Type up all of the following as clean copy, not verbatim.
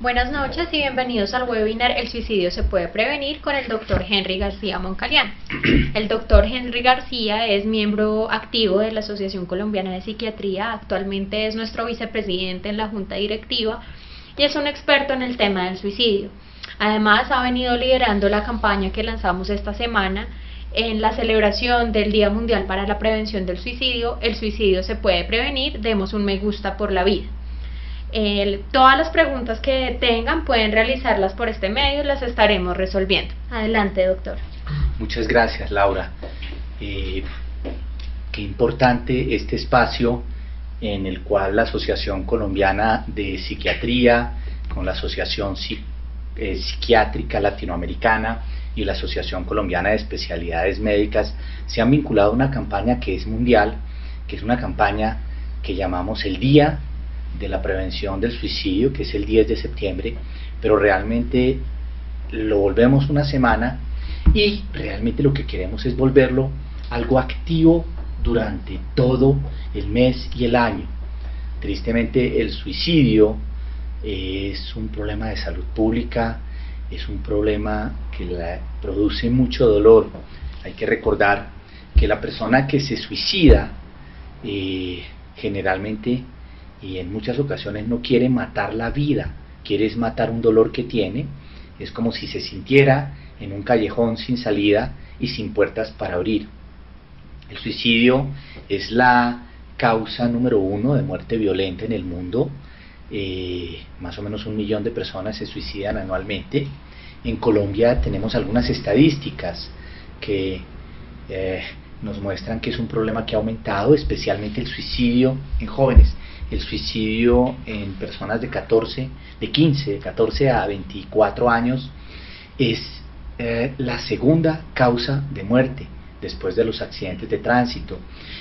Buenas noches y bienvenidos al webinar El suicidio se puede prevenir con el doctor Henry García Moncalián. El doctor Henry García es miembro activo de la Asociación Colombiana de Psiquiatría, actualmente es nuestro vicepresidente en la junta directiva y es un experto en el tema del suicidio. Además ha venido liderando la campaña que lanzamos esta semana en la celebración del Día Mundial para la Prevención del Suicidio. El suicidio se puede prevenir, demos un me gusta por la vida. Todas las preguntas que tengan pueden realizarlas por este medio, las estaremos resolviendo. Adelante, doctor. Muchas gracias, Laura. Qué importante este espacio en el cual la Asociación Colombiana de Psiquiatría, con la Asociación Psiquiátrica Latinoamericana y la Asociación Colombiana de Especialidades Médicas se han vinculado a una campaña que es mundial, que es una campaña que llamamos el Día de la Prevención del Suicidio, que es el 10 de septiembre, pero realmente lo volvemos una semana y realmente lo que queremos es volverlo algo activo durante todo el mes y el año. Tristemente el suicidio es un problema de salud pública, es un problema que produce mucho dolor. Hay que recordar que la persona que se suicida generalmente y en muchas ocasiones no quiere matar la vida, quiere matar un dolor que tiene. Es como si se sintiera en un callejón sin salida y sin puertas para abrir. El suicidio es la causa número 1 de muerte violenta en el mundo. Más o menos 1 millón de personas se suicidan anualmente. En Colombia tenemos algunas estadísticas que nos muestran que es un problema que ha aumentado, especialmente el suicidio en jóvenes. El suicidio en personas de 14 a 24 años es la segunda causa de muerte después de los accidentes de tránsito,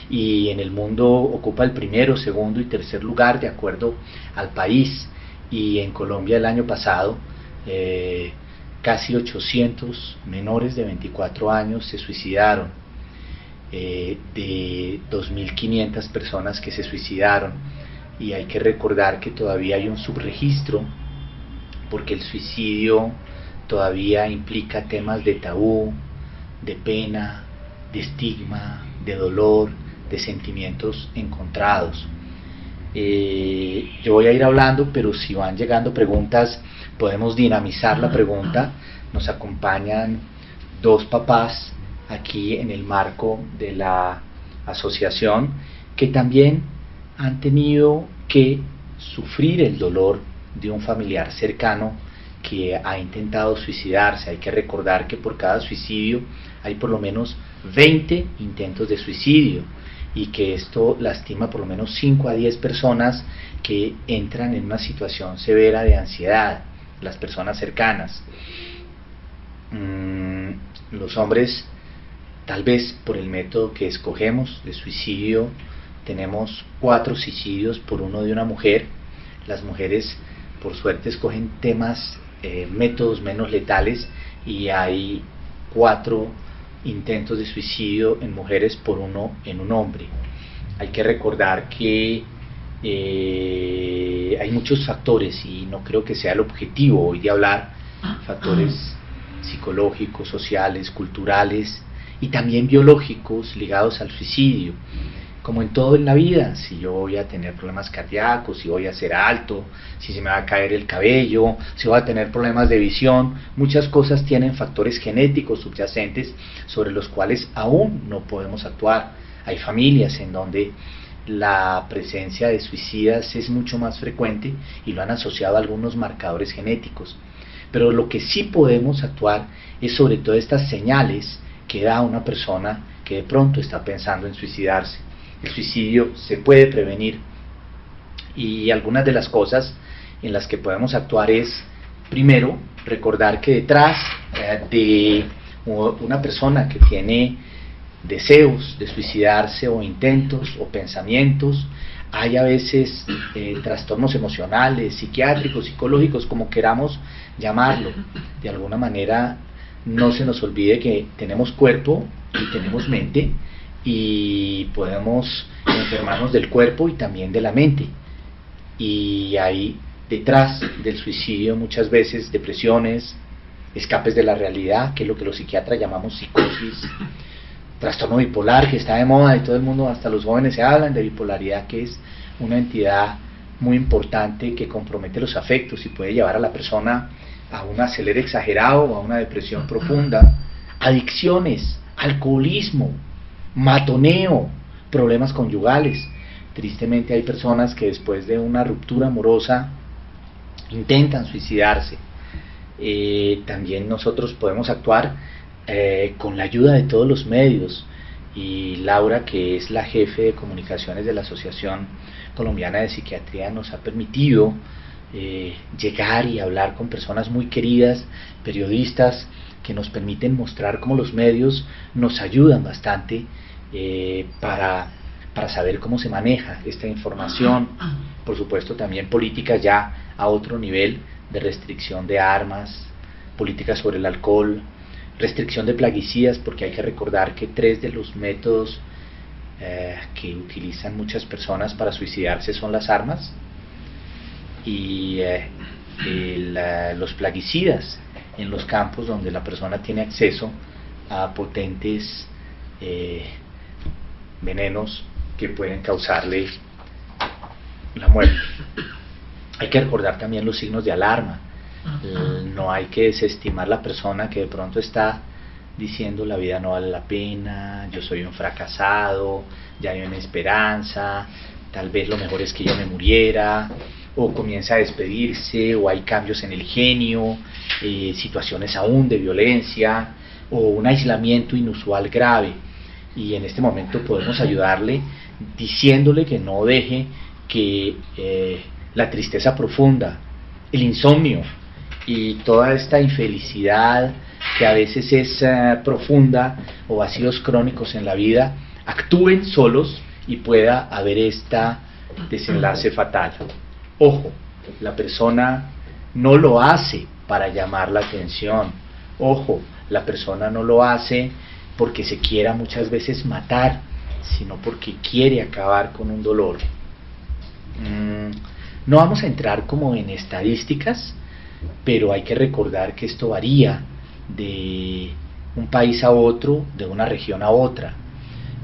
y en el mundo ocupa el primero, segundo y tercer lugar de acuerdo al país. Y en Colombia el año pasado casi 800 menores de 24 años se suicidaron, de 2.500 personas que se suicidaron. Y hay que recordar que todavía hay un subregistro, porque el suicidio todavía implica temas de tabú, de pena, de estigma, de dolor, de sentimientos encontrados. Yo voy a ir hablando, pero si van llegando preguntas, podemos dinamizar la pregunta. Nos acompañan 2 papás aquí en el marco de la asociación que también han tenido que sufrir el dolor de un familiar cercano que ha intentado suicidarse. Hay que recordar que por cada suicidio hay por lo menos 20 intentos de suicidio, y que esto lastima por lo menos 5 a 10 personas que entran en una situación severa de ansiedad, las personas cercanas. Los hombres, tal vez por el método que escogemos de suicidio, tenemos 4 suicidios por 1 de una mujer. Las mujeres por suerte escogen métodos menos letales, y hay 4 intentos de suicidio en mujeres por 1 en un hombre. Hay que recordar que hay muchos factores, y no creo que sea el objetivo hoy de hablar, factores psicológicos, sociales, culturales y también biológicos ligados al suicidio. Como en todo en la vida, si yo voy a tener problemas cardíacos, si voy a ser alto, si se me va a caer el cabello, si voy a tener problemas de visión, muchas cosas tienen factores genéticos subyacentes sobre los cuales aún no podemos actuar. Hay familias en donde la presencia de suicidas es mucho más frecuente y lo han asociado a algunos marcadores genéticos. Pero lo que sí podemos actuar es sobre todo estas señales que da una persona que de pronto está pensando en suicidarse. El suicidio se puede prevenir, y algunas de las cosas en las que podemos actuar es, primero, recordar que detrás de una persona que tiene deseos de suicidarse o intentos o pensamientos, hay a veces trastornos emocionales, psiquiátricos, psicológicos, como queramos llamarlo. De alguna manera no se nos olvide que tenemos cuerpo y tenemos mente, y podemos enfermarnos del cuerpo y también de la mente, y hay detrás del suicidio muchas veces depresiones, escapes de la realidad, que es lo que los psiquiatras llamamos psicosis, trastorno bipolar, que está de moda y todo el mundo, hasta los jóvenes se hablan de bipolaridad, que es una entidad muy importante que compromete los afectos y puede llevar a la persona a un acelere exagerado o a una depresión profunda, adicciones, alcoholismo, matoneo, problemas conyugales. Tristemente hay personas que después de una ruptura amorosa intentan suicidarse. También nosotros podemos actuar con la ayuda de todos los medios, y Laura, que es la jefe de comunicaciones de la Asociación Colombiana de Psiquiatría, nos ha permitido llegar y hablar con personas muy queridas, periodistas, que nos permiten mostrar cómo los medios nos ayudan bastante para saber cómo se maneja esta información. Por supuesto también políticas ya a otro nivel de restricción de armas, políticas sobre el alcohol, restricción de plaguicidas, porque hay que recordar que 3 de los métodos que utilizan muchas personas para suicidarse son las armas y los plaguicidas en los campos donde la persona tiene acceso a potentes venenos que pueden causarle la muerte. Hay que recordar también los signos de alarma. No hay que desestimar la persona que de pronto está diciendo la vida no vale la pena, yo soy un fracasado, ya no hay una esperanza, tal vez lo mejor es que yo me muriera, o comienza a despedirse, o hay cambios en el genio, situaciones aún de violencia, o un aislamiento inusual grave. Y en este momento podemos ayudarle diciéndole que no deje que la tristeza profunda, el insomnio y toda esta infelicidad que a veces es profunda, o vacíos crónicos en la vida, actúen solos y pueda haber este desenlace fatal. Ojo, la persona no lo hace para llamar la atención. Ojo, la persona no lo hace porque se quiera muchas veces matar, sino porque quiere acabar con un dolor. No vamos a entrar como en estadísticas, pero hay que recordar que esto varía de un país a otro, de una región a otra.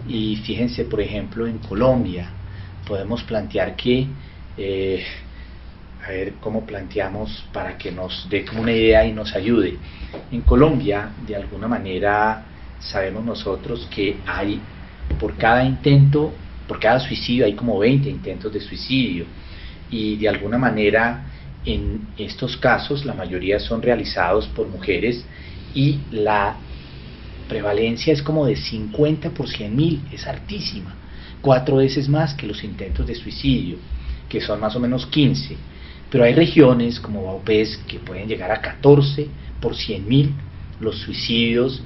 Y fíjense, por ejemplo, en Colombia podemos plantear que a ver cómo planteamos para que nos dé como una idea y nos ayude. En Colombia, de alguna manera, sabemos nosotros que hay por cada suicidio hay como 20 intentos de suicidio, y de alguna manera en estos casos la mayoría son realizados por mujeres, y la prevalencia es como de 50 por 100.000, es altísima, 4 veces más que los intentos de suicidio, que son más o menos 15, pero hay regiones como Vaupés que pueden llegar a 14 por 100.000 los suicidios.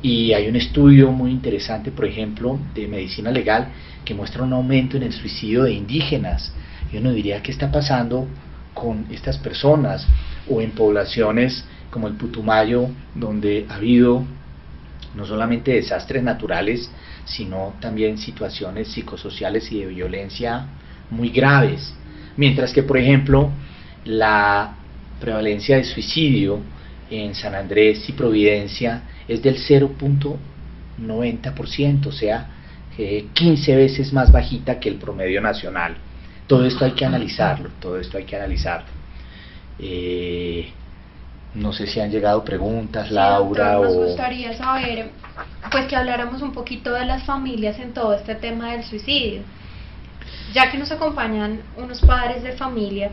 Y hay un estudio muy interesante, por ejemplo, de medicina legal, que muestra un aumento en el suicidio de indígenas. Y uno diría, ¿qué está pasando con estas personas? O en poblaciones como el Putumayo, donde ha habido no solamente desastres naturales, sino también situaciones psicosociales y de violencia muy graves. Mientras que, por ejemplo, la prevalencia de suicidio en San Andrés y Providencia es del 0.90%, o sea, 15 veces más bajita que el promedio nacional. Todo esto hay que analizarlo, no sé si han llegado preguntas, Laura. Sí, doctor, nos gustaría saber, pues, que habláramos un poquito de las familias en todo este tema del suicidio, ya que nos acompañan unos padres de familia.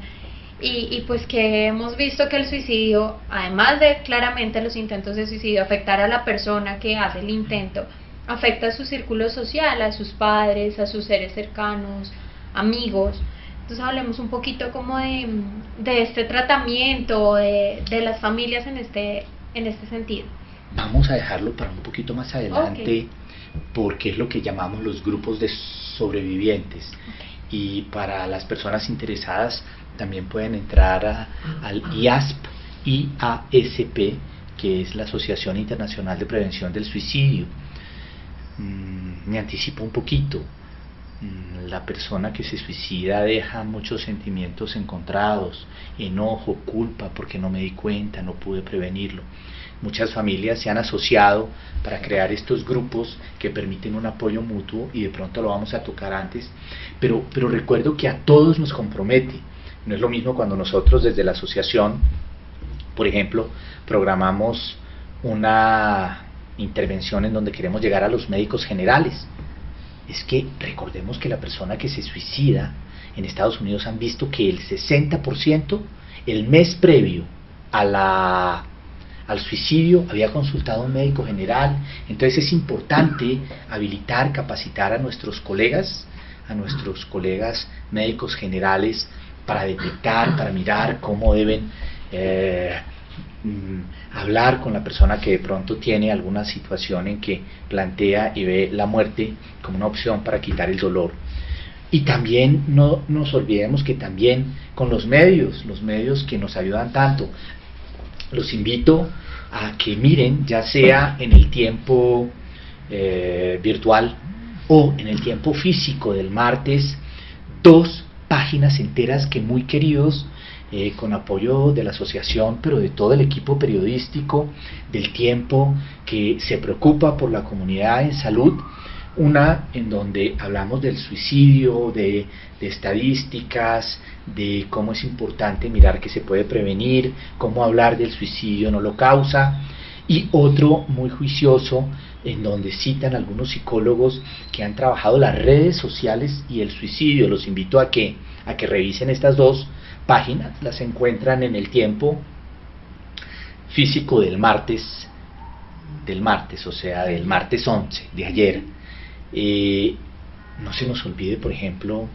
Y pues que hemos visto que el suicidio, además de claramente los intentos de suicidio, afectar a la persona que hace el intento, afecta a su círculo social, a sus padres, a sus seres cercanos, amigos. Entonces hablemos un poquito como de este tratamiento, de las familias en este sentido. Vamos a dejarlo para un poquito más adelante, okay, porque es lo que llamamos los grupos de sobrevivientes. Okay. Y para las personas interesadas también pueden entrar al IASP, que es la Asociación Internacional de Prevención del Suicidio. Me anticipo un poquito. La persona que se suicida deja muchos sentimientos encontrados, enojo, culpa, porque no me di cuenta, no pude prevenirlo. Muchas familias se han asociado para crear estos grupos que permiten un apoyo mutuo, y de pronto lo vamos a tocar antes, pero recuerdo que a todos nos compromete. No es lo mismo cuando nosotros desde la asociación, por ejemplo, programamos una intervención en donde queremos llegar a los médicos generales. Es que recordemos que la persona que se suicida en Estados Unidos han visto que el 60% el mes previo al suicidio había consultado a un médico general. Entonces es importante habilitar, capacitar a nuestros colegas médicos generales para detectar, para mirar cómo deben hablar con la persona que de pronto tiene alguna situación en que plantea y ve la muerte como una opción para quitar el dolor. Y también no nos olvidemos que también con los medios que nos ayudan tanto. Los invito a que miren, ya sea en el tiempo virtual o en el tiempo físico del martes, 2 páginas enteras que muy queridos, con apoyo de la asociación, pero de todo el equipo periodístico del Tiempo, que se preocupa por la comunidad en salud. Una en donde hablamos del suicidio, de estadísticas, de cómo es importante mirar que se puede prevenir, cómo hablar del suicidio no lo causa, y otro muy juicioso en donde citan algunos psicólogos que han trabajado las redes sociales y el suicidio. Los invito a que revisen estas 2 páginas, las encuentran en el Tiempo físico del martes, o sea, del martes 11, de ayer. No se nos olvide, por ejemplo,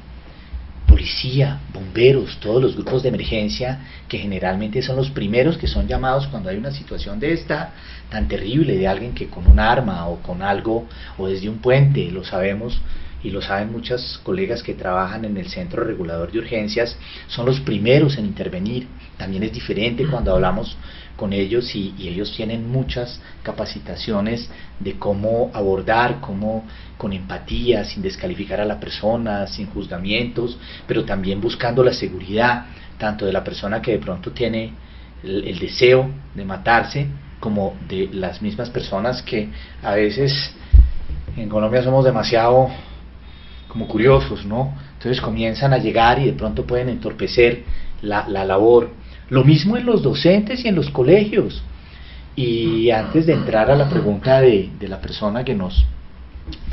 policía, bomberos, todos los grupos de emergencia, que generalmente son los primeros que son llamados cuando hay una situación de esta tan terrible, de alguien que con un arma o con algo, o desde un puente, lo sabemos, y lo saben muchas colegas que trabajan en el Centro Regulador de Urgencias, son los primeros en intervenir. También es diferente cuando hablamos con ellos, y ellos tienen muchas capacitaciones de cómo abordar, cómo con empatía, sin descalificar a la persona, sin juzgamientos, pero también buscando la seguridad, tanto de la persona que de pronto tiene el deseo de matarse, como de las mismas personas que a veces en Colombia somos demasiado como curiosos, ¿no? Entonces comienzan a llegar y de pronto pueden entorpecer la labor. Lo mismo en los docentes y en los colegios. Y antes de entrar a la pregunta de la persona que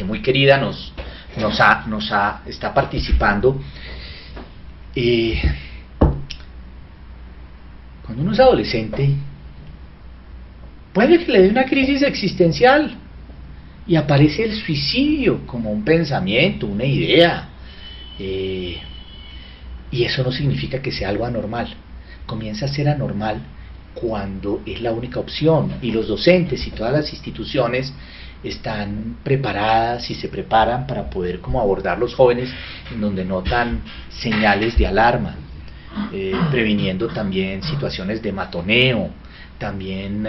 muy querida está participando, cuando uno es adolescente, puede que le dé una crisis existencial y aparece el suicidio como un pensamiento, una idea, y eso no significa que sea algo anormal. Comienza a ser anormal cuando es la única opción, y los docentes y todas las instituciones están preparadas y se preparan para poder como abordar los jóvenes en donde notan señales de alarma, previniendo también situaciones de matoneo, también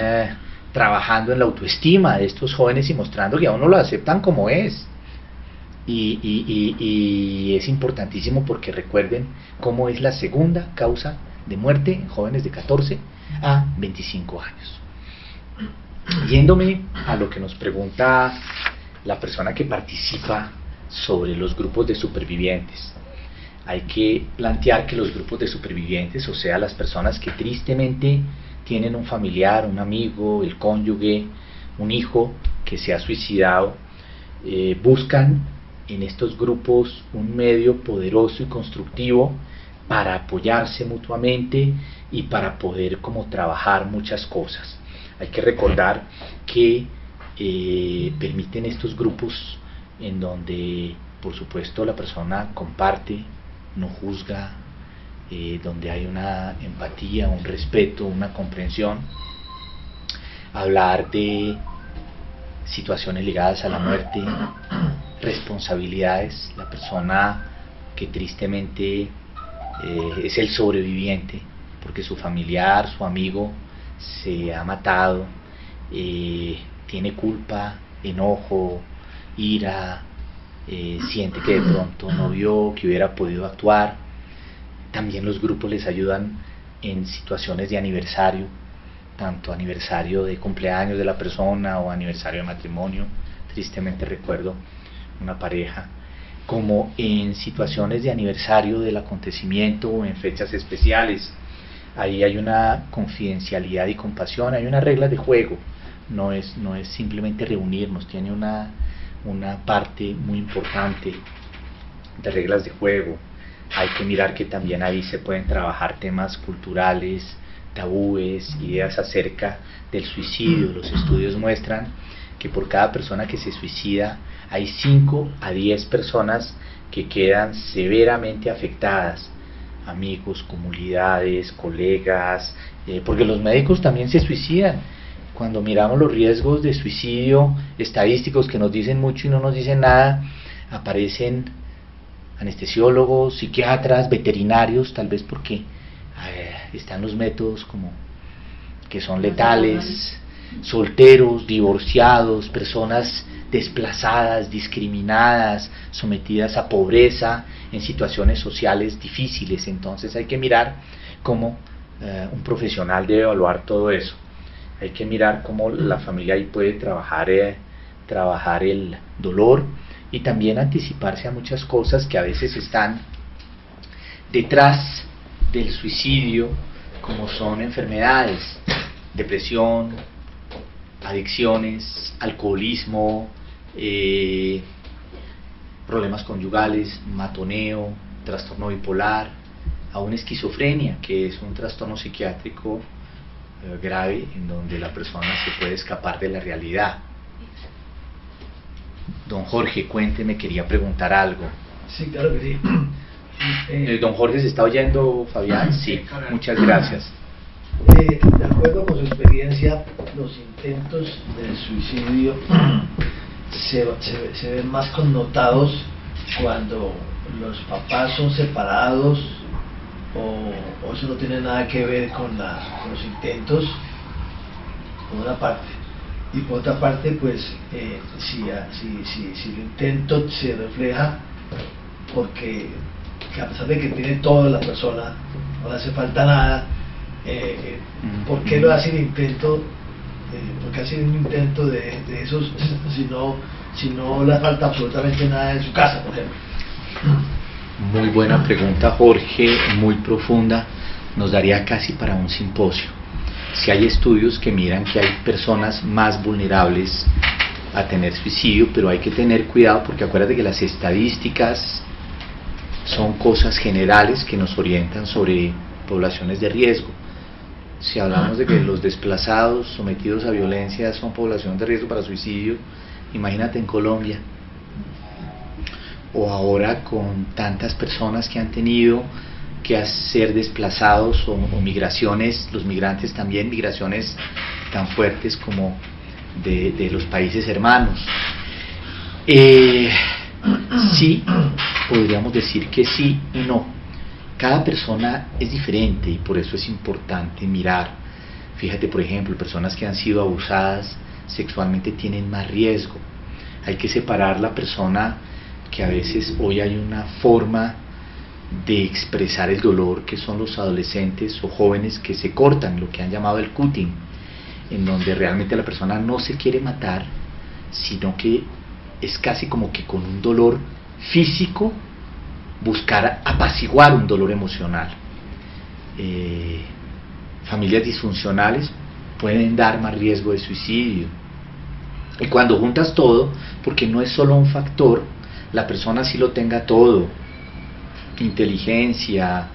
trabajando en la autoestima de estos jóvenes y mostrando que a uno lo aceptan como es. Y es importantísimo, porque recuerden cómo es la segunda causa de muerte en jóvenes de 14 a 25 años. Yéndome a lo que nos pregunta la persona que participa sobre los grupos de supervivientes, hay que plantear que los grupos de supervivientes, o sea, las personas que tristemente tienen un familiar, un amigo, el cónyuge, un hijo que se ha suicidado, buscan en estos grupos un medio poderoso y constructivo para apoyarse mutuamente y para poder como trabajar muchas cosas. Hay que recordar que permiten estos grupos en donde, por supuesto, la persona comparte, no juzga, donde hay una empatía, un respeto, una comprensión, hablar de situaciones ligadas a la muerte, responsabilidades. La persona que tristemente es el sobreviviente porque su familiar, su amigo se ha matado, tiene culpa, enojo, ira, siente que de pronto no vio, que hubiera podido actuar. También los grupos les ayudan en situaciones de aniversario, tanto aniversario de cumpleaños de la persona o aniversario de matrimonio. Tristemente recuerdo una pareja, como en situaciones de aniversario del acontecimiento o en fechas especiales. Ahí hay una confidencialidad y compasión, hay unas reglas de juego, no es simplemente reunirnos, tiene una parte muy importante de reglas de juego. Hay que mirar que también ahí se pueden trabajar temas culturales, tabúes, ideas acerca del suicidio. Los estudios muestran que por cada persona que se suicida hay 5 a 10 personas que quedan severamente afectadas, amigos, comunidades, colegas, porque los médicos también se suicidan. Cuando miramos los riesgos de suicidio estadísticos que nos dicen mucho y no nos dicen nada, aparecen anestesiólogos, psiquiatras, veterinarios, tal vez porque están los métodos como que son letales, solteros, divorciados, personas desplazadas, discriminadas, sometidas a pobreza, en situaciones sociales difíciles. Entonces hay que mirar cómo un profesional debe evaluar todo eso. Hay que mirar cómo la familia ahí puede trabajar el dolor y también anticiparse a muchas cosas que a veces están detrás del suicidio, como son enfermedades, depresión, adicciones, alcoholismo, problemas conyugales, matoneo, trastorno bipolar, aún esquizofrenia, que es un trastorno psiquiátrico grave en donde la persona se puede escapar de la realidad. Don Jorge, cuénteme, quería preguntar algo. Sí, claro que sí. Don Jorge, ¿se está oyendo, Fabián? Sí, muchas gracias. De acuerdo con su experiencia, los intentos de suicidio se ven más connotados cuando los papás son separados, o eso no tiene nada que ver con los intentos, por una parte. Y por otra parte, pues si el intento se refleja porque a pesar de que tiene toda la persona, no le hace falta nada, ¿por qué no hace el intento? ¿Por qué hace un intento de esos si no le falta absolutamente nada en su casa, por ejemplo? Muy buena pregunta, Jorge, muy profunda, nos daría casi para un simposio. Si hay estudios que miran que hay personas más vulnerables a tener suicidio, pero hay que tener cuidado porque acuérdate que las estadísticas son cosas generales que nos orientan sobre poblaciones de riesgo. Si hablamos de que los desplazados sometidos a violencia son población de riesgo para suicidio, imagínate en Colombia. O ahora con tantas personas que han tenido que ser desplazados o migraciones, los migrantes también, migraciones tan fuertes como de los países hermanos. Sí, podríamos decir que sí y no. Cada persona es diferente y por eso es importante mirar. Fíjate, por ejemplo, personas que han sido abusadas sexualmente tienen más riesgo. Hay que separar la persona que a veces hoy hay una forma de expresar el dolor que son los adolescentes o jóvenes que se cortan, lo que han llamado el cutting, en donde realmente la persona no se quiere matar, sino que es casi como que con un dolor físico buscar apaciguar un dolor emocional. Familias disfuncionales pueden dar más riesgo de suicidio. Y cuando juntas todo, porque no es solo un factor, la persona sí lo tenga todo, inteligencia,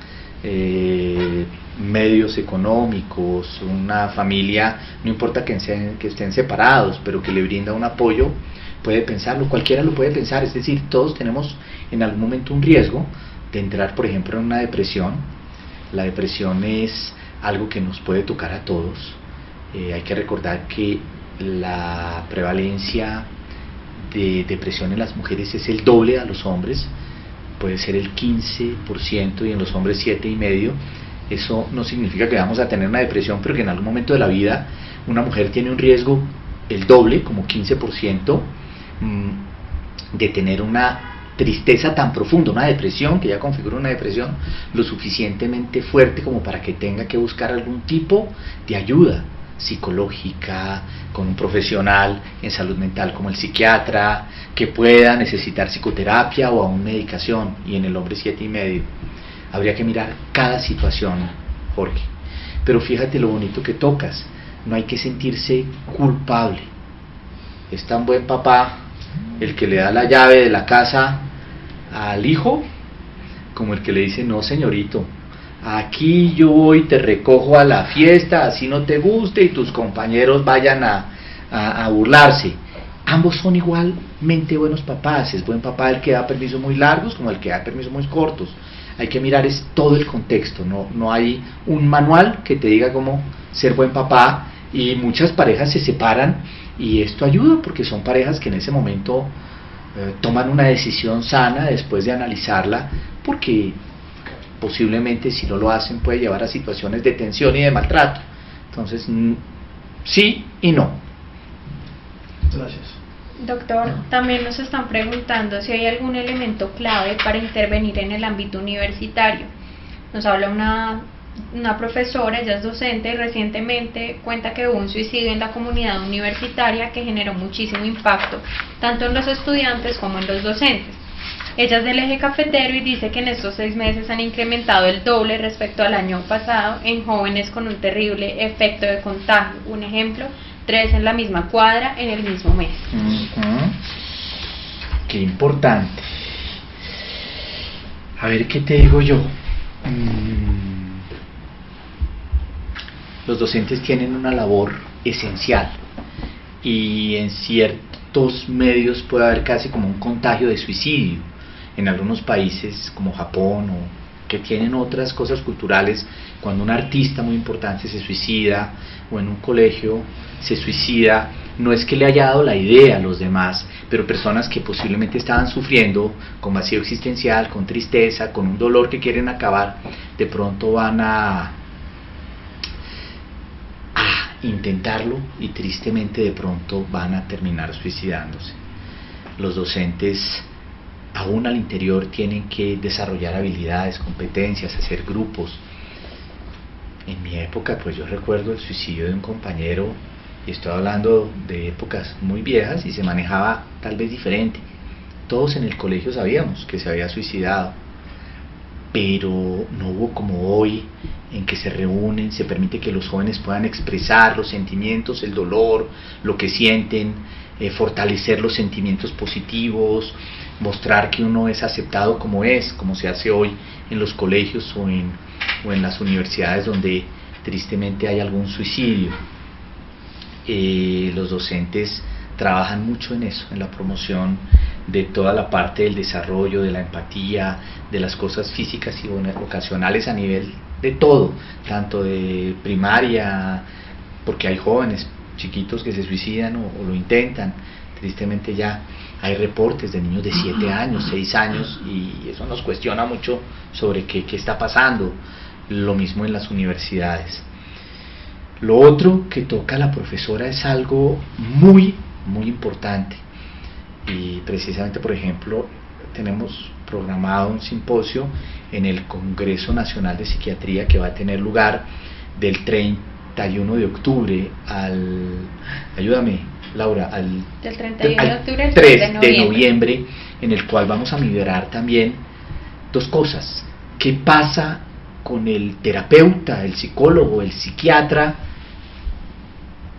medios económicos, una familia, no importa que estén separados, pero que le brinda un apoyo, puede pensarlo, cualquiera lo puede pensar. Es decir, todos tenemos en algún momento un riesgo de entrar, por ejemplo, en una depresión. La depresión es algo que nos puede tocar a todos. Hay que recordar que la prevalencia de depresión en las mujeres es el doble a los hombres, puede ser el 15% y en los hombres 7,5%. Eso no significa que vamos a tener una depresión, pero que en algún momento de la vida una mujer tiene un riesgo el doble, como 15%, de tener una tristeza tan profunda, una depresión, que ya configura una depresión lo suficientemente fuerte como para que tenga que buscar algún tipo de ayuda psicológica, con un profesional en salud mental como el psiquiatra, que pueda necesitar psicoterapia o aún medicación, y en el hombre 7,5. Habría que mirar cada situación, Jorge. Pero fíjate lo bonito que tocas, no hay que sentirse culpable. Es tan buen papá el que le da la llave de la casa al hijo como el que le dice: no, señorito, aquí yo voy, te recojo a la fiesta, así no te guste y tus compañeros vayan a burlarse. Ambos son igualmente buenos papás. Es buen papá el que da permisos muy largos como el que da permisos muy cortos. Hay que mirar es todo el contexto, no hay un manual que te diga cómo ser buen papá, y muchas parejas se separan y esto ayuda porque son parejas que en ese momento toman una decisión sana después de analizarla, porque posiblemente si no lo hacen puede llevar a situaciones de tensión y de maltrato. Entonces, sí y no. Gracias. Doctor, también nos están preguntando si hay algún elemento clave para intervenir en el ámbito universitario. Nos habla una profesora, ella es docente, y recientemente cuenta que hubo un suicidio en la comunidad universitaria que generó muchísimo impacto, tanto en los estudiantes como en los docentes. Ella es del eje cafetero y dice que en estos 6 meses han incrementado el doble respecto al año pasado en jóvenes con un terrible efecto de contagio. Un ejemplo: 3 en la misma cuadra en el mismo mes. Qué importante. A ver, ¿qué te digo yo? Los docentes tienen una labor esencial, y en ciertos medios puede haber casi como un contagio de suicidio. En algunos países como Japón, o que tienen otras cosas culturales, cuando un artista muy importante se suicida, o en un colegio se suicida, no es que le haya dado la idea a los demás, pero personas que posiblemente estaban sufriendo con vacío existencial, con tristeza, con un dolor que quieren acabar, de pronto van a intentarlo, y tristemente de pronto van a terminar suicidándose. Los docentes aún al interior tienen que desarrollar habilidades, competencias, hacer grupos. En mi época, pues yo recuerdo el suicidio de un compañero, y estoy hablando de épocas muy viejas, y se manejaba tal vez diferente. Todos en el colegio sabíamos que se había suicidado, pero no hubo como hoy, en que se reúnen, se permite que los jóvenes puedan expresar los sentimientos, el dolor, lo que sienten, fortalecer los sentimientos positivos, mostrar que uno es aceptado como es, como se hace hoy en los colegios o en las universidades donde tristemente hay algún suicidio. Los docentes trabajan mucho en eso, en la promoción de toda la parte del desarrollo, de la empatía, de las cosas físicas y vocacionales a nivel de todo, tanto de primaria, porque hay jóvenes chiquitos que se suicidan o lo intentan. Tristemente ya hay reportes de niños de 7 años, 6 años, y eso nos cuestiona mucho sobre qué está pasando. Lo mismo en las universidades. Lo otro que toca la profesora es algo muy, muy importante, y precisamente, por ejemplo, tenemos programado un simposio en el Congreso Nacional de Psiquiatría que va a tener lugar del 31 de octubre al, ayúdame Laura, del 31 de octubre al 3 de noviembre, en el cual vamos a mirar también 2 cosas. ¿Qué pasa con el terapeuta, el psicólogo, el psiquiatra?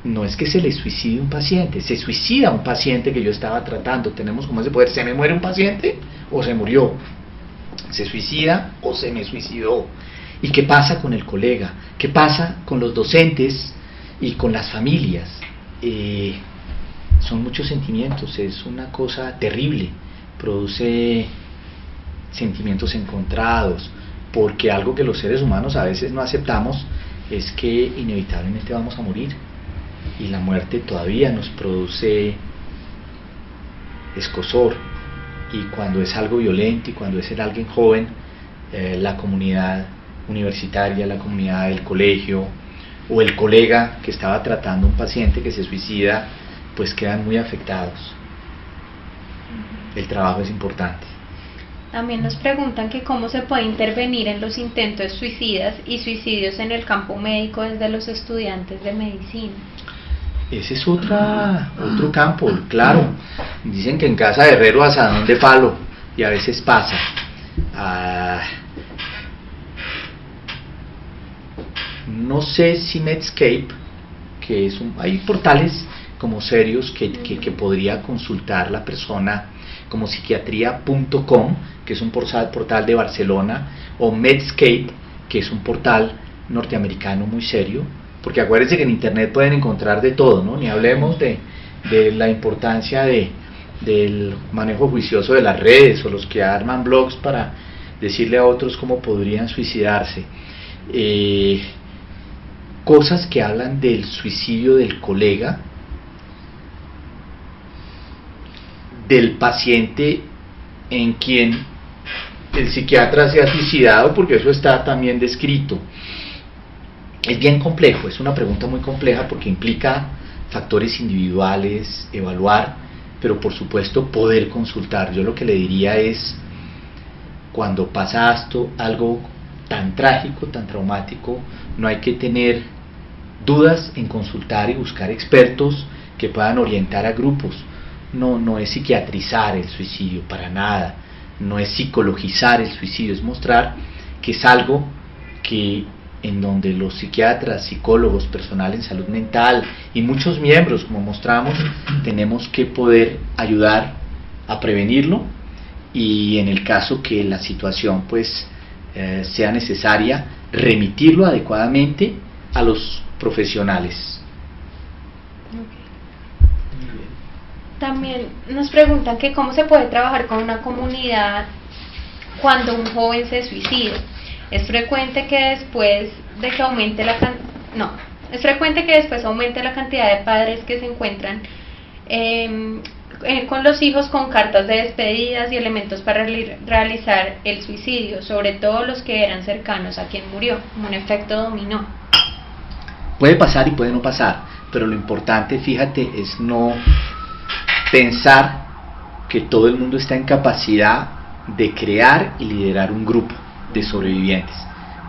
No es que se le suicide un paciente, se suicida un paciente que yo estaba tratando. Tenemos como ese poder: ¿se me muere un paciente o se murió? ¿Se suicida o se me suicidó? ¿Y qué pasa con el colega? ¿Qué pasa con los docentes y con las familias? Son muchos sentimientos, es una cosa terrible, produce sentimientos encontrados, porque algo que los seres humanos a veces no aceptamos es que inevitablemente vamos a morir, y la muerte todavía nos produce escozor, y cuando es algo violento y cuando es en alguien joven, la comunidad universitaria, la comunidad del colegio o el colega que estaba tratando un paciente que se suicida, pues quedan muy afectados. el trabajo es importante. También nos preguntan que cómo se puede intervenir en los intentos suicidas y suicidios en el campo médico desde los estudiantes de medicina. Ese es otro campo, claro. Dicen que en casa de herrero asadón de palo, y a veces pasa. No sé si Netscape, que hay portales como serios que podría consultar la persona, como psiquiatría.com, que es un portal de Barcelona, o Medscape, que es un portal norteamericano muy serio, porque acuérdense que en internet pueden encontrar de todo, ¿no? Ni hablemos de la importancia del manejo juicioso de las redes, o los que arman blogs para decirle a otros cómo podrían suicidarse. Cosas que hablan del suicidio del colega, del paciente en quien el psiquiatra se ha suicidado, porque eso está también descrito. Es bien complejo, es una pregunta muy compleja porque implica factores individuales, evaluar, pero por supuesto poder consultar. Yo lo que le diría es, cuando pasa algo tan trágico, tan traumático, no hay que tener dudas en consultar y buscar expertos que puedan orientar a grupos. No es psiquiatrizar el suicidio, para nada, no es psicologizar el suicidio, es mostrar que es algo que en donde los psiquiatras, psicólogos, personal en salud mental y muchos miembros, como mostramos, tenemos que poder ayudar a prevenirlo, y en el caso que la situación pues sea necesaria, remitirlo adecuadamente a los profesionales. También nos preguntan que cómo se puede trabajar con una comunidad cuando un joven se suicida. Es frecuente que después aumente la cantidad de padres que se encuentran con los hijos con cartas de despedidas y elementos para realizar el suicidio, sobre todo los que eran cercanos a quien murió, como un efecto dominó. Puede pasar y puede no pasar, pero lo importante, fíjate, es no pensar que todo el mundo está en capacidad de crear y liderar un grupo de sobrevivientes,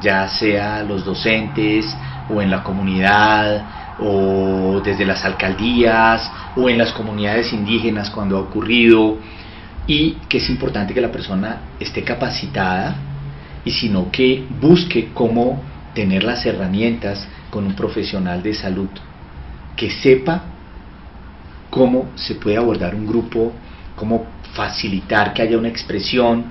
ya sea los docentes o en la comunidad o desde las alcaldías o en las comunidades indígenas cuando ha ocurrido, y que es importante que la persona esté capacitada, y sino que busque cómo tener las herramientas con un profesional de salud que sepa cómo se puede abordar un grupo, cómo facilitar que haya una expresión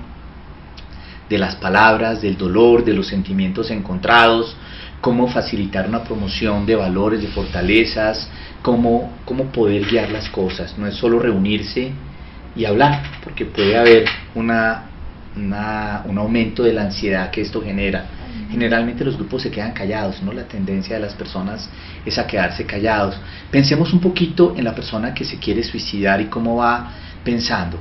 de las palabras, del dolor, de los sentimientos encontrados, cómo facilitar una promoción de valores, de fortalezas, cómo poder guiar las cosas. No es solo reunirse y hablar, porque puede haber un aumento de la ansiedad que esto genera. Generalmente los grupos se quedan callados, ¿no? La tendencia de las personas es a quedarse callados. Pensemos un poquito en la persona que se quiere suicidar y cómo va pensando.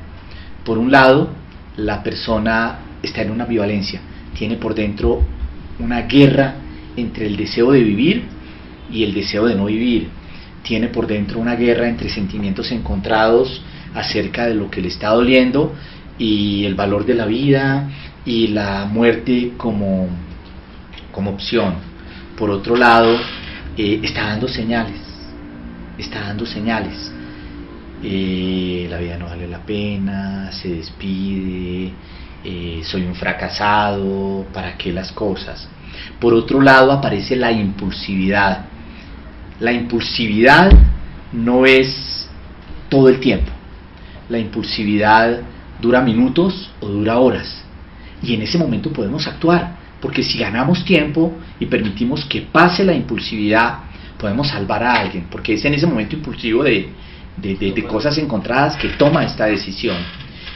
Por un lado, la persona está en una ambivalencia, tiene por dentro una guerra entre el deseo de vivir y el deseo de no vivir. Tiene por dentro una guerra entre sentimientos encontrados acerca de lo que le está doliendo y el valor de la vida y la muerte como opción. Por otro lado, está dando señales. La vida no vale la pena, se despide, soy un fracasado, ¿para qué las cosas? Por otro lado, aparece la impulsividad. La impulsividad no es todo el tiempo. La impulsividad dura minutos o dura horas, y en ese momento podemos actuar, porque si ganamos tiempo y permitimos que pase la impulsividad, podemos salvar a alguien, porque es en ese momento impulsivo de cosas encontradas que toma esta decisión.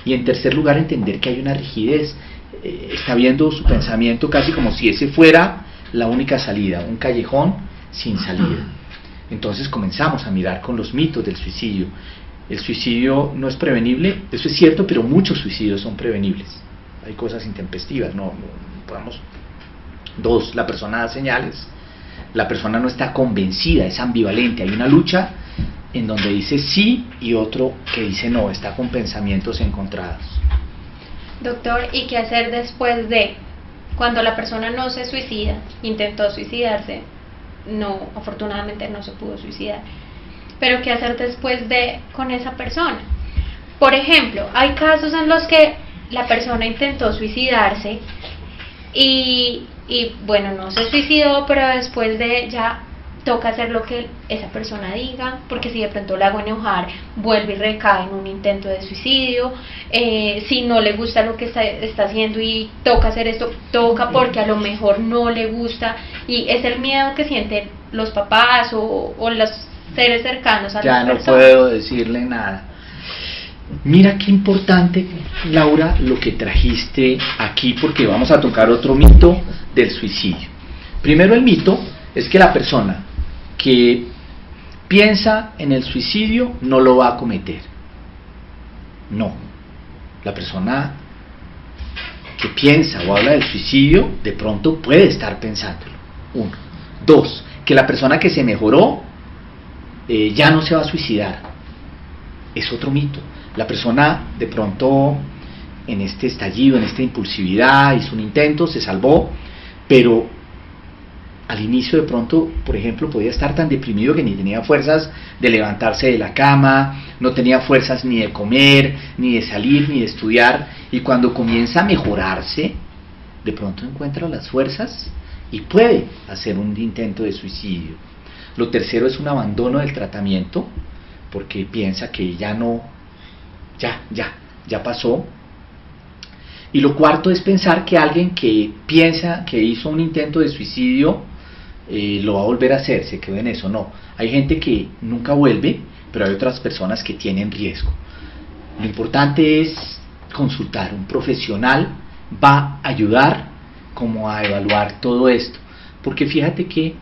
Y en tercer lugar, entender que hay una rigidez. Está viendo su pensamiento casi como si ese fuera la única salida, un callejón sin salida. Entonces comenzamos a mirar con los mitos del suicidio. El suicidio no es prevenible, eso es cierto, pero muchos suicidios son prevenibles. Hay cosas intempestivas, no podemos. Dos, la persona da señales, la persona no está convencida, es ambivalente, hay una lucha en donde dice sí y otro que dice no, está con pensamientos encontrados. Doctor, ¿y qué hacer después de cuando la persona no se suicida, intentó suicidarse, no, afortunadamente no se pudo suicidar, pero qué hacer después de con esa persona? Por ejemplo, hay casos en los que la persona intentó suicidarse y bueno, no se suicidó, pero después de ya toca hacer lo que esa persona diga, porque si de pronto la hago enojar, vuelve y recae en un intento de suicidio. Si no le gusta lo que está haciendo y toca hacer esto, toca porque a lo mejor no le gusta, y es el miedo que sienten los papás o los seres cercanos a ya la no persona. puedo decirle nada. Mira qué importante, Laura, lo que trajiste aquí, porque vamos a tocar otro mito del suicidio. Primero, el mito es que la persona que piensa en el suicidio no lo va a cometer. No, la persona que piensa o habla del suicidio de pronto puede estar pensándolo. Uno. Dos, que la persona que se mejoró ya no se va a suicidar. Es otro mito. La persona de pronto en este estallido, en esta impulsividad, hizo un intento, se salvó, pero al inicio de pronto, por ejemplo, podía estar tan deprimido que ni tenía fuerzas de levantarse de la cama, no tenía fuerzas ni de comer, ni de salir, ni de estudiar, y cuando comienza a mejorarse, de pronto encuentra las fuerzas y puede hacer un intento de suicidio. Lo tercero es un abandono del tratamiento, porque piensa que ya no, ya pasó. Y lo cuarto es pensar que alguien que piensa que hizo un intento de suicidio lo va a volver a hacer, se quedó en eso. No, hay gente que nunca vuelve, pero hay otras personas que tienen riesgo. Lo importante es consultar. Un profesional va a ayudar como a evaluar todo esto, porque fíjate que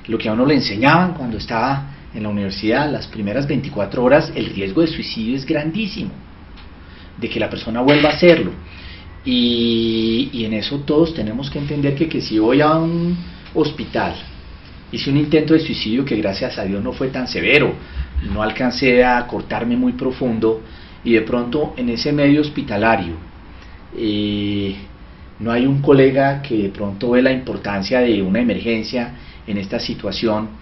lo que a uno le enseñaban cuando estaba en la universidad, las primeras 24 horas, el riesgo de suicidio es grandísimo, de que la persona vuelva a hacerlo. Y en eso todos tenemos que entender que si voy a un hospital, hice un intento de suicidio que gracias a Dios no fue tan severo, no alcancé a cortarme muy profundo, y de pronto en ese medio hospitalario no hay un colega que de pronto ve la importancia de una emergencia en esta situación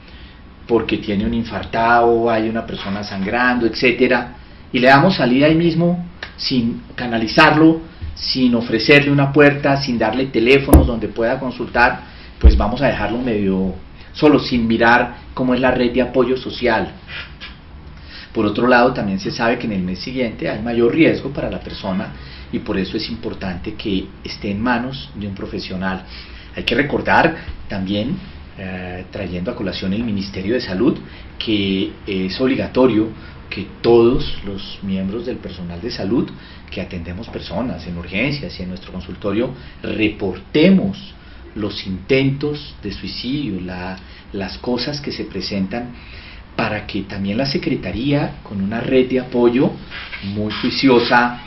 porque tiene un infartado, hay una persona sangrando, etcétera, y le damos salida ahí mismo sin canalizarlo, sin ofrecerle una puerta, sin darle teléfonos donde pueda consultar, pues vamos a dejarlo medio solo, sin mirar cómo es la red de apoyo social. Por otro lado, también se sabe que en el mes siguiente hay mayor riesgo para la persona, y por eso es importante que esté en manos de un profesional. Hay que recordar también, trayendo a colación el Ministerio de Salud, que es obligatorio que todos los miembros del personal de salud que atendemos personas en urgencias y en nuestro consultorio reportemos los intentos de suicidio, las cosas que se presentan, para que también la Secretaría, con una red de apoyo muy juiciosa,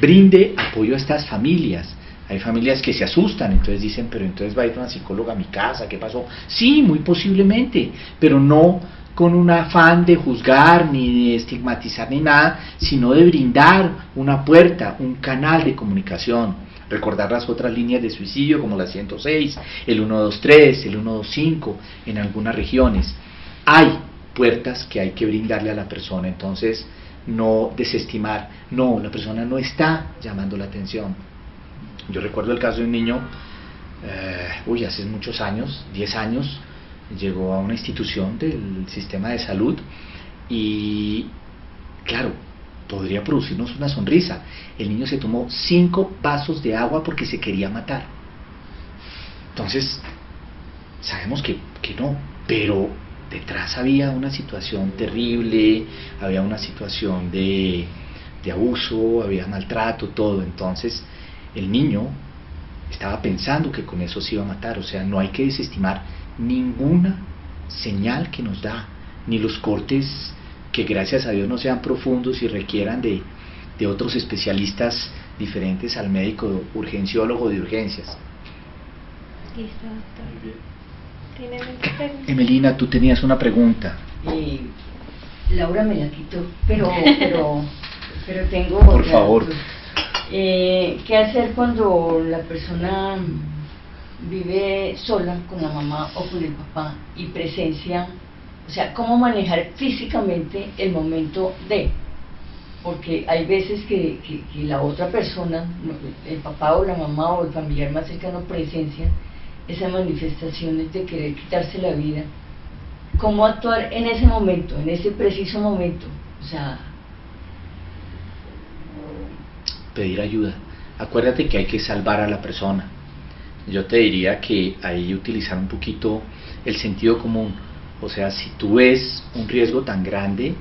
brinde apoyo a estas familias. Hay familias que se asustan, entonces dicen, pero entonces va a ir una psicóloga a mi casa, ¿qué pasó? Sí, muy posiblemente, pero no con un afán de juzgar, ni de estigmatizar, ni nada, sino de brindar una puerta, un canal de comunicación. Recordar las otras líneas de suicidio como la 106, el 123, el 125 en algunas regiones. Hay puertas que hay que brindarle a la persona, entonces no desestimar, no, la persona no está llamando la atención. Yo recuerdo el caso de un niño, hace muchos años, 10 años, llegó a una institución del sistema de salud y, claro, podría producirnos una sonrisa. El niño se tomó 5 vasos de agua porque se quería matar. Entonces, sabemos que no, pero detrás había una situación terrible, había una situación de abuso, había maltrato, todo. Entonces, el niño estaba pensando que con eso se iba a matar. O sea, no hay que desestimar ninguna señal que nos da, ni los cortes que gracias a Dios no sean profundos y requieran de otros especialistas diferentes al médico urgenciólogo de urgencias. Listo, doctor. ¿Tienen otra pregunta? Emelina, tú tenías una pregunta. Y Laura me la quitó, pero tengo Por otra, favor. doctor. ¿Qué hacer cuando la persona vive sola con la mamá o con el papá y presencia, o sea, cómo manejar físicamente el momento de? Porque hay veces que la otra persona, el papá o la mamá o el familiar más cercano, presencia esas manifestaciones de querer quitarse la vida. ¿Cómo actuar en ese momento, en ese preciso momento? O sea, pedir ayuda. Acuérdate que hay que salvar a la persona. Yo te diría que ahí utilizar un poquito el sentido común. O sea, si tú ves un riesgo tan grande,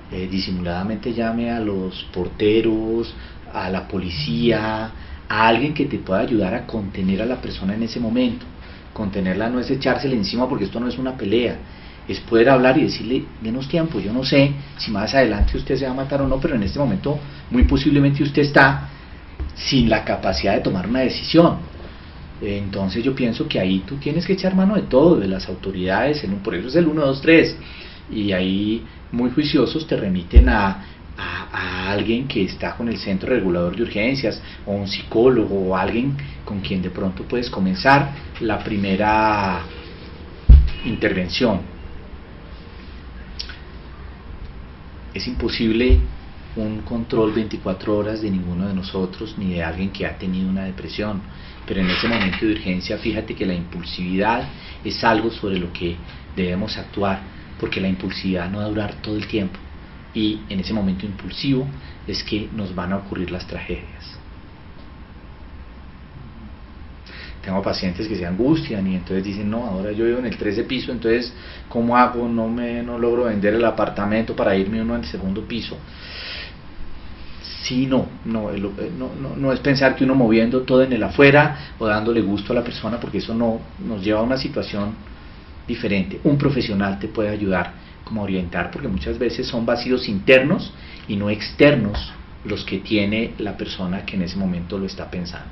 disimuladamente llame a los porteros, a la policía, a alguien que te pueda ayudar a contener a la persona en ese momento. Contenerla no es echársela encima, porque esto no es una pelea, es poder hablar y decirle: denos tiempo, yo no sé si más adelante usted se va a matar o no, pero en este momento muy posiblemente usted está sin la capacidad de tomar una decisión. Entonces yo pienso que ahí tú tienes que echar mano de todo, de las autoridades, por eso es el 1, 2, 3, y ahí muy juiciosos te remiten a alguien que está con el centro regulador de urgencias, o un psicólogo, o alguien con quien de pronto puedes comenzar la primera intervención. Es imposible un control 24 horas de ninguno de nosotros, ni de alguien que ha tenido una depresión, pero en ese momento de urgencia, fíjate que la impulsividad es algo sobre lo que debemos actuar, porque la impulsividad no va a durar todo el tiempo, y en ese momento impulsivo es que nos van a ocurrir las tragedias. Tengo pacientes que se angustian y entonces dicen: no, ahora yo vivo en el 13 piso, entonces ¿cómo hago? No logro vender el apartamento para irme uno al segundo piso. Sí, no es pensar que uno moviendo todo en el afuera o dándole gusto a la persona, porque eso no nos lleva a una situación diferente. Un profesional te puede ayudar como a orientar, porque muchas veces son vacíos internos y no externos los que tiene la persona que en ese momento lo está pensando.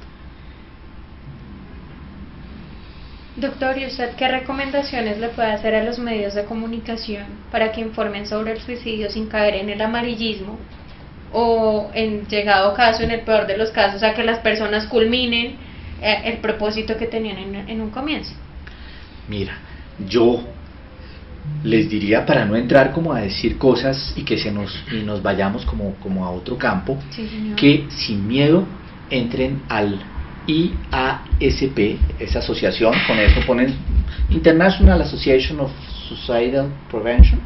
Doctor, ¿y usted qué recomendaciones le puede hacer a los medios de comunicación para que informen sobre el suicidio sin caer en el amarillismo, o en llegado caso, en el peor de los casos, a que las personas culminen el propósito que tenían en un comienzo? Mira, yo les diría, para no entrar como a decir cosas y que nos vayamos como a otro campo, Sí, señor. que sin miedo entren al IASP, esa asociación, con eso ponen International Association of Suicidal Prevention,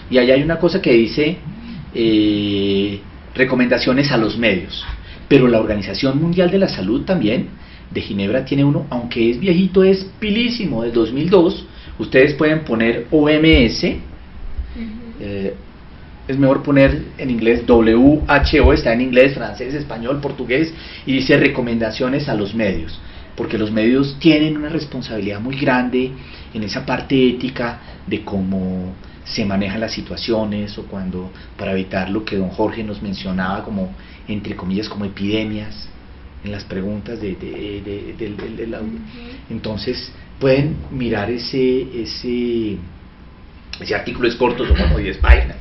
y allá hay una cosa que dice recomendaciones a los medios, pero la Organización Mundial de la Salud también de Ginebra tiene uno, aunque es viejito, es pilísimo, del 2002. Ustedes pueden poner OMS, es mejor poner en inglés WHO, está en inglés, francés, español, portugués, y dice recomendaciones a los medios, porque los medios tienen una responsabilidad muy grande en esa parte ética de cómo se manejan las situaciones, o cuando, para evitar lo que don Jorge nos mencionaba como, entre comillas, como epidemias en las preguntas del audio. Entonces pueden mirar ese artículo, es corto, son como 10 páginas,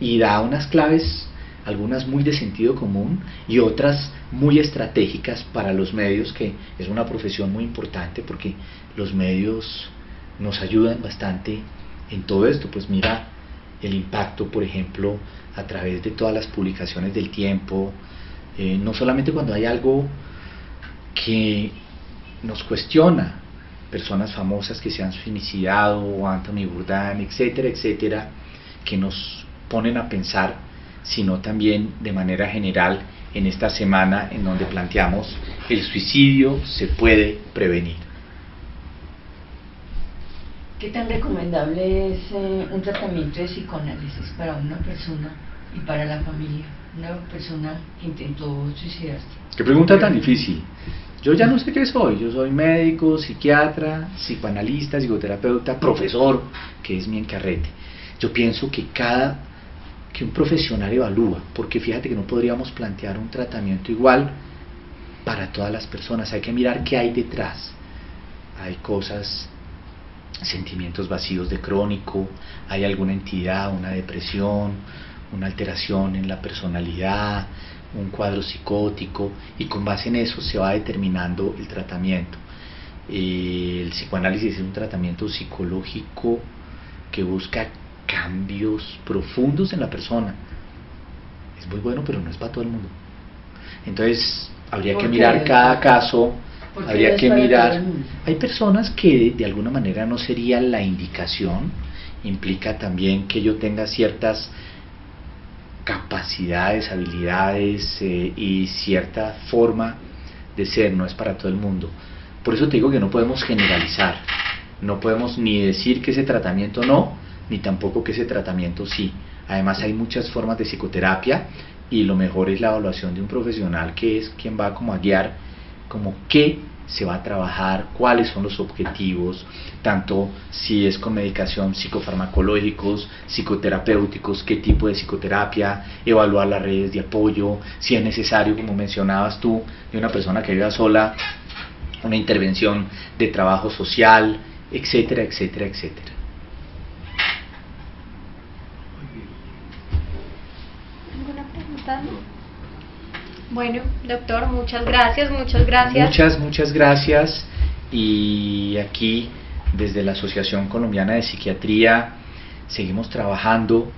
y da unas claves, algunas muy de sentido común y otras muy estratégicas para los medios, que es una profesión muy importante, porque los medios nos ayudan bastante en todo esto. Pues mira el impacto, por ejemplo, a través de todas las publicaciones del Tiempo, no solamente cuando hay algo que nos cuestiona, personas famosas que se han suicidado, Anthony Bourdain, etcétera, etcétera, que nos ponen a pensar, sino también de manera general en esta semana en donde planteamos: el suicidio se puede prevenir. ¿Qué tan recomendable es un tratamiento de psicoanálisis para una persona y para la familia? Una persona que intentó suicidarse. Qué pregunta tan difícil. Yo ya no sé qué soy. Yo soy médico, psiquiatra, psicoanalista, psicoterapeuta, profesor, que es mi encarrete. Yo pienso que un profesional evalúa, porque fíjate que no podríamos plantear un tratamiento igual para todas las personas. Hay que mirar qué hay detrás. Hay cosas sentimientos vacíos de crónico, hay alguna entidad, una depresión, una alteración en la personalidad, un cuadro psicótico, y con base en eso se va determinando el tratamiento. El psicoanálisis es un tratamiento psicológico que busca cambios profundos en la persona. Es muy bueno, pero no es para todo el mundo. Entonces habría que mirar cada caso, habría que mirar. Hay personas que de alguna manera no sería la indicación, implica también que yo tenga ciertas capacidades, habilidades y cierta forma de ser, no es para todo el mundo. Por eso te digo que no podemos generalizar, no podemos ni decir que ese tratamiento no, ni tampoco que ese tratamiento sí. Además hay muchas formas de psicoterapia y lo mejor es la evaluación de un profesional que es quien va como a guiar como qué se va a trabajar, cuáles son los objetivos, tanto si es con medicación, psicofarmacológicos, psicoterapéuticos, qué tipo de psicoterapia, evaluar las redes de apoyo, si es necesario, como mencionabas tú, de una persona que viva sola, una intervención de trabajo social, etcétera, etcétera, etcétera. ¿Alguna pregunta? Bueno, doctor, muchas gracias, muchas gracias. Muchas gracias. Y aquí, desde la Asociación Colombiana de Psiquiatría, seguimos trabajando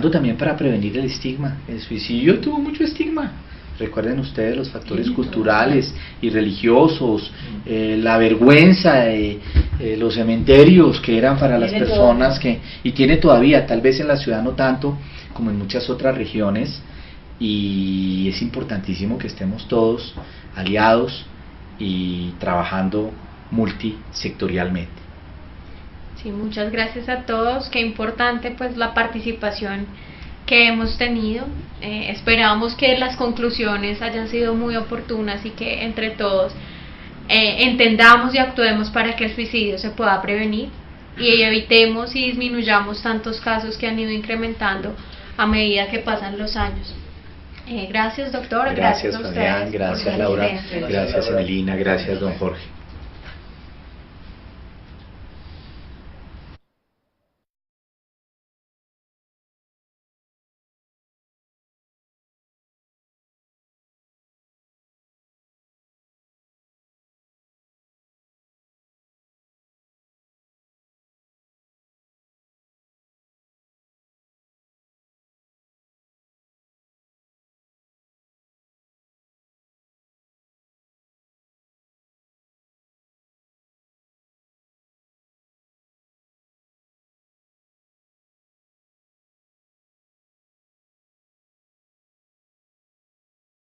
también para prevenir el estigma. El suicidio tuvo mucho estigma. Recuerden ustedes los factores culturales y religiosos, la vergüenza de los cementerios que eran para las personas que, y tiene todavía, tal vez en la ciudad no tanto, como en muchas otras regiones, y es importantísimo que estemos todos aliados y trabajando multisectorialmente. Sí, muchas gracias a todos, qué importante pues la participación que hemos tenido. Esperamos que las conclusiones hayan sido muy oportunas y que entre todos entendamos y actuemos para que el suicidio se pueda prevenir y evitemos y disminuyamos tantos casos que han ido incrementando a medida que pasan los años. Gracias, doctor. Gracias, a Fabián, ustedes. Gracias, Laura. Gracias, Evelina. Gracias, don Jorge.